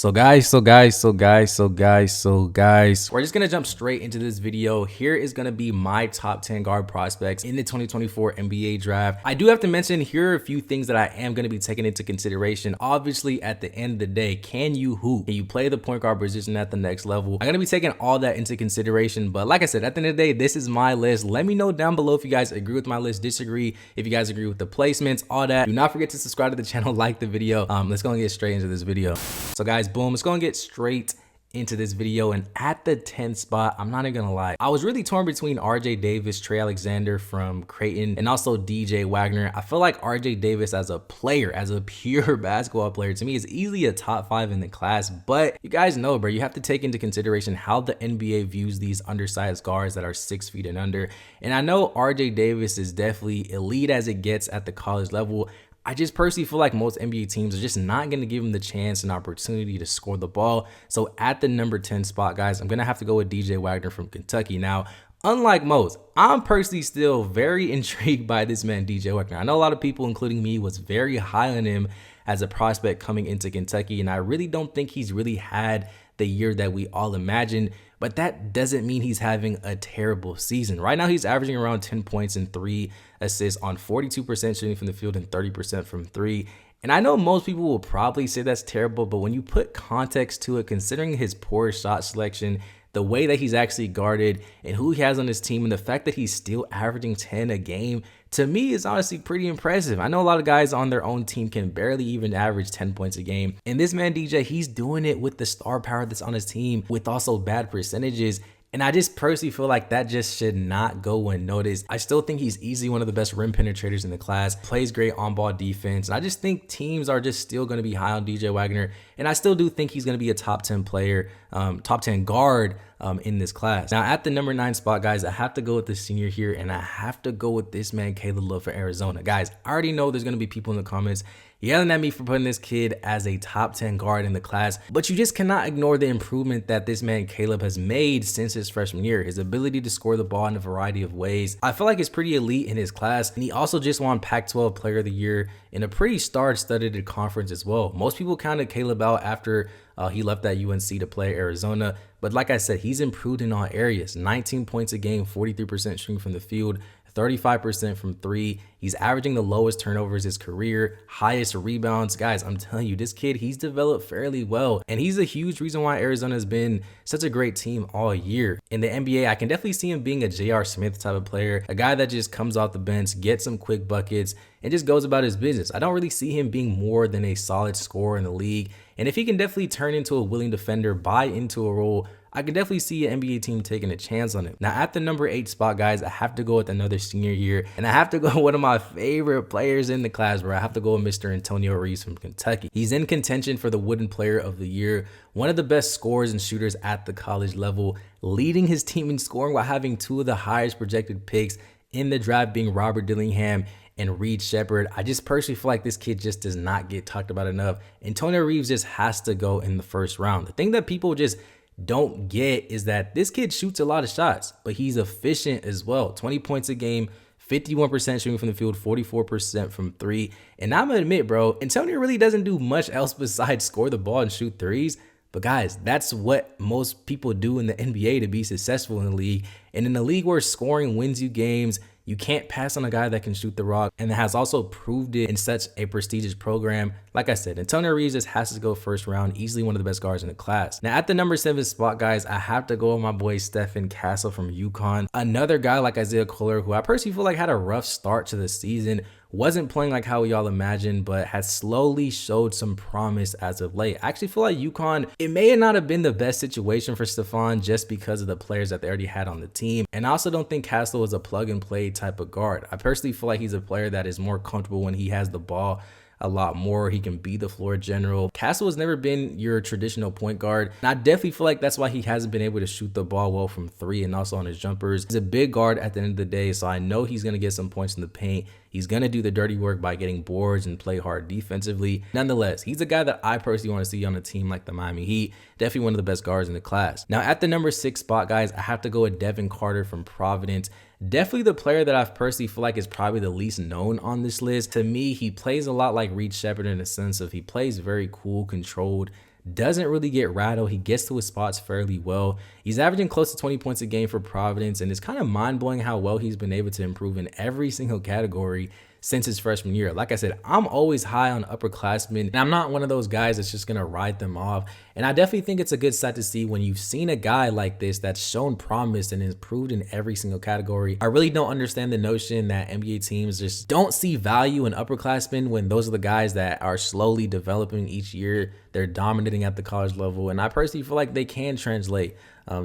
We're just gonna jump straight into this video. Here is gonna be my top 10 guard prospects in the 2024 NBA draft. I do have to mention, here are a few things that I am gonna be taking into consideration. Obviously, at the end of the day, can you hoop? Can you play the point guard position at the next level? I'm gonna be taking all that into consideration, but like I said, at the end of the day, this is my list. Let me know down below if you guys agree with my list, disagree, if you guys agree with the placements, all that. Do not forget to subscribe to the channel, like the video. Let's go and get straight into this video. So guys, boom, let's go and get straight into this video. And at the 10th spot, I'm not even gonna lie, I was really torn between RJ Davis, Trey Alexander from Creighton, and also DJ Wagner. I feel like RJ Davis as a player, as a pure basketball player, to me is easily a top 5 in the class. But you guys know, bro, you have to take into consideration how the NBA views these undersized guards that are 6 feet and under. And I know RJ Davis is definitely elite as it gets at the college level. I just personally feel like most NBA teams are just not going to give him the chance and opportunity to score the ball. So at the number 10 spot, guys, I'm going to have to go with DJ Wagner from Kentucky. Now, unlike most, I'm personally still very intrigued by this man, DJ Wagner. I know a lot of people, including me, was very high on him as a prospect coming into Kentucky, and I really don't think he's really had the year that we all imagined. But that doesn't mean he's having a terrible season. Right now, he's averaging around 10 points and 3 assists on 42% shooting from the field and 30% from 3. And I know most people will probably say that's terrible, but when you put context to it, considering his poor shot selection, the way that he's actually guarded, and who he has on his team, and the fact that he's still averaging 10 a game, to me is honestly pretty impressive. I know a lot of guys on their own team can barely even average 10 points a game. And this man, DJ, he's doing it with the star power that's on his team, with also bad percentages. And I just personally feel like that just should not go unnoticed. I still think he's easily one of the best rim penetrators in the class, plays great on-ball defense. And I just think teams are just still going to be high on DJ Wagner. And I still do think he's going to be a top 10 player, top 10 guard in this class. Now, at the number 9 spot, guys, I have to go with the senior here, and I have to go with this man, Caleb Love for Arizona. Guys, I already know there's going to be people in the comments yelling at me for putting this kid as a top 10 guard in the class, but you just cannot ignore the improvement that this man Caleb has made since his freshman year. His ability to score the ball in a variety of ways, I feel like it's pretty elite in his class, and he also just won Pac-12 Player of the Year in a pretty star-studded conference as well. Most people counted Caleb out after he left that UNC to play Arizona, but like I said, he's improved in all areas. 19 points a game, 43% shooting from the field, 35% from 3. He's averaging the lowest turnovers his career, highest rebounds. Guys, I'm telling you, this kid, he's developed fairly well, and he's a huge reason why Arizona has been such a great team all year. In the NBA, I can definitely see him being a J.R. Smith type of player, a guy that just comes off the bench, gets some quick buckets, and just goes about his business. I don't really see him being more than a solid scorer in the league, and if he can definitely turn into a willing defender, buy into a role, I could definitely see an NBA team taking a chance on him. Now, at the number 8 spot, guys, I have to go with another senior here, and I have to go with one of my favorite players in the class, where I have to go with Mr. Antonio Reid from Kentucky. He's in contention for the Wooden Player of the Year, one of the best scorers and shooters at the college level, leading his team in scoring while having 2 of the highest projected picks in the draft, being Robert Dillingham and Reid Shepherd. I just personally feel like this kid just does not get talked about enough. Antonio Reid just has to go in the first round. The thing that people just don't get is that this kid shoots a lot of shots, but he's efficient as well. 20 points a game, 51% shooting from the field, 44% from 3. And I'm gonna admit, bro, Antonio really doesn't do much else besides score the ball and shoot threes. But guys, that's what most people do in the NBA to be successful in the league. And in a league where scoring wins you games, you can't pass on a guy that can shoot the rock and has also proved it in such a prestigious program. Like I said, Antonio Reid just has to go first round, easily one of the best guards in the class. Now, at the number 7 spot, guys, I have to go with my boy Stephen Castle from UConn. Another guy like Isaiah Kohler, who I personally feel like had a rough start to the season, wasn't playing like how we all imagined, but has slowly showed some promise as of late. I actually feel like UConn, it may not have been the best situation for Stephon just because of the players that they already had on the team. And I also don't think Castle is a plug and play type of guard. I personally feel like he's a player that is more comfortable when he has the ball a lot more. He can be the floor general. Castle has never been your traditional point guard, and I definitely feel like that's why he hasn't been able to shoot the ball well from 3 and also on his jumpers. He's a big guard at the end of the day, so I know he's going to get some points in the paint. He's going to do the dirty work by getting boards and play hard defensively. Nonetheless, he's a guy that I personally want to see on a team like the Miami Heat. Definitely one of the best guards in the class. Now, at the number 6 spot, guys, I have to go with Devin Carter from Providence. Definitely the player that I personally feel like is probably the least known on this list. To me, he plays a lot like Reid Shepherd in the sense of he plays very cool, controlled doesn't really get rattled. He gets to his spots fairly well. He's averaging close to 20 points a game for Providence, and it's kind of mind-blowing how well he's been able to improve in every single category since his freshman year. Like I said, I'm always high on upperclassmen, and I'm not one of those guys that's just gonna write them off. And I definitely think it's a good sight to see when you've seen a guy like this that's shown promise and improved in every single category. I really don't understand the notion that NBA teams just don't see value in upperclassmen when those are the guys that are slowly developing each year. They're dominating at the college level, and I personally feel like they can translate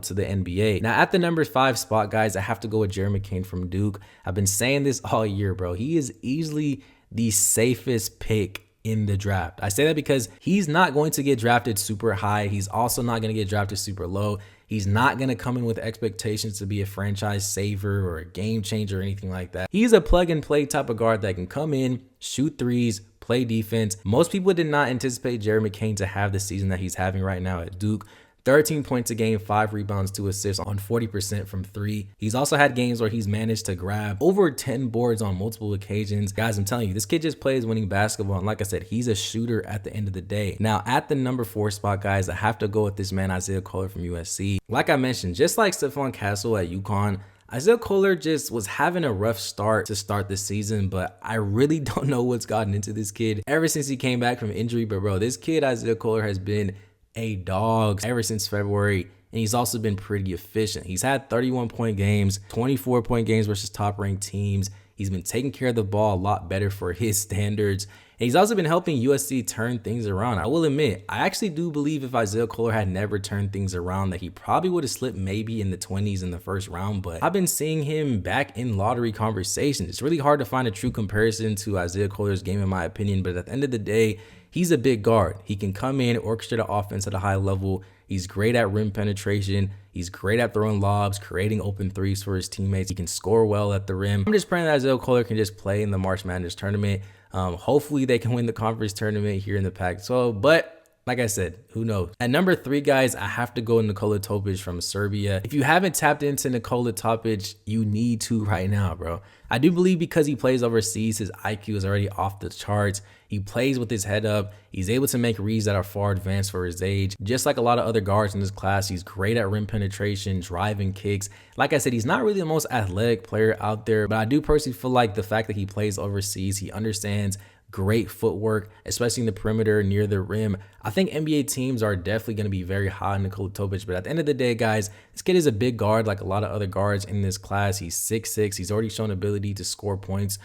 to the NBA. Now, at the number 5 spot, guys, I have to go with Jerami McCain from Duke. I've been saying this all year, bro. He is easily the safest pick in the draft. I say that because he's not going to get drafted super high. He's also not going to get drafted super low. He's not going to come in with expectations to be a franchise saver or a game changer or anything like that. He's a plug and play type of guard that can come in, shoot threes, play defense. Most people did not anticipate Jerami McCain to have the season that he's having right now at Duke. 13 points a game, 5 rebounds, 2 assists on 40% from 3. He's also had games where he's managed to grab over 10 boards on multiple occasions. Guys, I'm telling you, this kid just plays winning basketball. And like I said, he's a shooter at the end of the day. Now, at the number 4 spot, guys, I have to go with this man, Isaiah Kohler from USC. Like I mentioned, just like Stephon Castle at UConn, Isaiah Kohler just was having a rough start to start the season, but I really don't know what's gotten into this kid ever since he came back from injury. But bro, this kid, Isaiah Kohler, has been a dog ever since February, and he's also been pretty efficient. He's had 31-point games, 24-point games versus top-ranked teams. He's been taking care of the ball a lot better for his standards, and he's also been helping USC turn things around. I will admit, I actually do believe if Isaiah Kohler had never turned things around, that he probably would have slipped maybe in the 20s in the first round, but I've been seeing him back in lottery conversation. It's really hard to find a true comparison to Isaiah Kohler's game, in my opinion, but at the end of the day, he's a big guard. He can come in, orchestrate an offense at a high level. He's great at rim penetration. He's great at throwing lobs, creating open threes for his teammates. He can score well at the rim. I'm just praying that Isaiah Kohler can just play in the March Madness tournament. Hopefully they can win the conference tournament here in the Pac-12, but like I said, who knows? At number 3, guys, I have to go Nikola Topic from Serbia. If you haven't tapped into Nikola Topic, you need to right now, bro. I do believe because he plays overseas, his IQ is already off the charts. He plays with his head up. He's able to make reads that are far advanced for his age. Just like a lot of other guards in this class, he's great at rim penetration, driving kicks. Like I said, he's not really the most athletic player out there, but I do personally feel like the fact that he plays overseas, he understands great footwork, especially in the perimeter near the rim. I think NBA teams are definitely going to be very high on Nikola Topic, but at the end of the day, guys, this kid is a big guard like a lot of other guards in this class. He's 6'6". He's already shown ability to score points,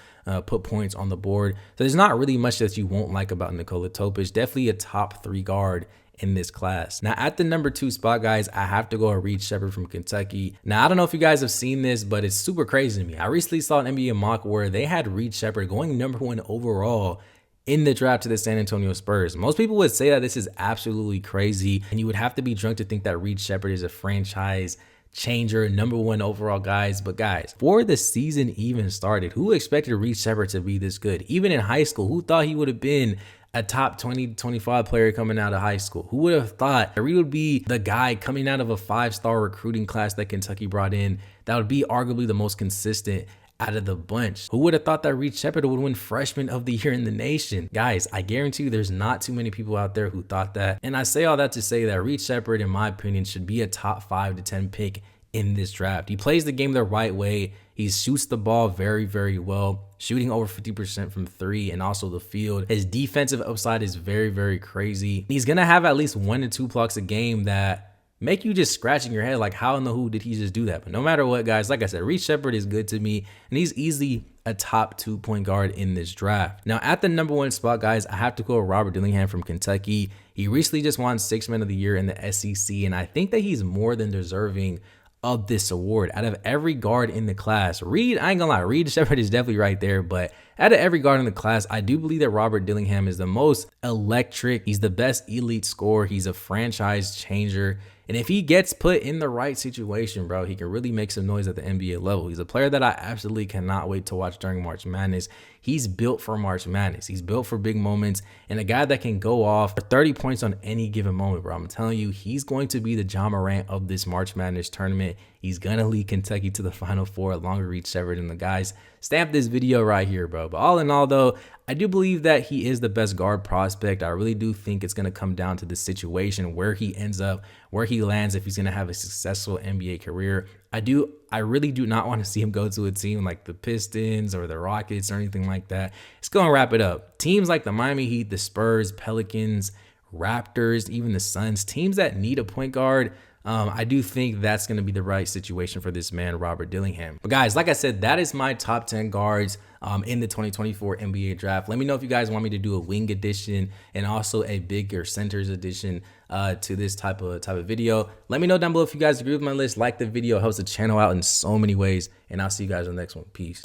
put points on the board. So there's not really much that you won't like about Nikola Topic. Definitely a top 3 guard in this class. Now, at the number 2 spot, guys, I have to go with Reid from Kentucky. Now, I don't know if you guys have seen this, but it's super crazy to me. I recently saw an NBA mock where they had Reid going number 1 overall in the draft to the San Antonio Spurs. Most people would say that this is absolutely crazy, and you would have to be drunk to think that Reid is a franchise changer, number 1 overall, guys. But guys, before the season even started, who expected Reid to be this good? Even in high school, who thought he would have been a top 20, 25 player coming out of high school? Who would have thought that Reid would be the guy coming out of a 5-star recruiting class that Kentucky brought in that would be arguably the most consistent out of the bunch? Who would have thought that Reid would win Freshman of the Year in the nation? Guys, I guarantee you there's not too many people out there who thought that. And I say all that to say that Reid, in my opinion, should be a top 5 to 10 pick in this draft. He plays the game the right way. He shoots the ball very, very well, shooting over 50% from 3 and also the field. His defensive upside is very, very crazy. He's going to have at least 1 to 2 blocks a game that make you just scratching your head like, how in the who did he just do that? But no matter what, guys, like I said, Reid is good to me, and he's easily a top 2 point guard in this draft. Now, at the number 1 spot, guys, I have to go with Robert Dillingham from Kentucky. He recently just won 6th Man of the Year in the SEC, and I think that he's more than deserving of this award. Out of every guard in the class, Reid, I ain't gonna lie, Reid is definitely right there, but out of every guard in the class, I do believe that Robert Dillingham is the most electric. He's the best elite scorer. He's a franchise changer. And if he gets put in the right situation, bro, he can really make some noise at the NBA level. He's a player that I absolutely cannot wait to watch during March Madness. He's built for March Madness. He's built for big moments, and a guy that can go off for 30 points on any given moment, bro. I'm telling you, he's going to be the John Morant of this March Madness tournament. He's going to lead Kentucky to the Final Four along with Reid and the guys stamp this video right here, bro. But all in all, though, I do believe that he is the best guard prospect. I really do think it's going to come down to the situation, where he ends up, where he lands, if he's going to have a successful NBA career. I really do not want to see him go to a team like the Pistons or the Rockets or anything like that. It's going to wrap it up. Teams like the Miami Heat, the Spurs, Pelicans, Raptors, even the Suns, teams that need a point guard, I do think that's going to be the right situation for this man, Robert Dillingham. But guys, like I said, that is my top 10 guards in the 2024 NBA draft. Let me know if you guys want me to do a wing edition and also a bigger centers edition to this type of video. Let me know down below if you guys agree with my list. Like the video, helps the channel out in so many ways, and I'll see you guys in the next one. Peace.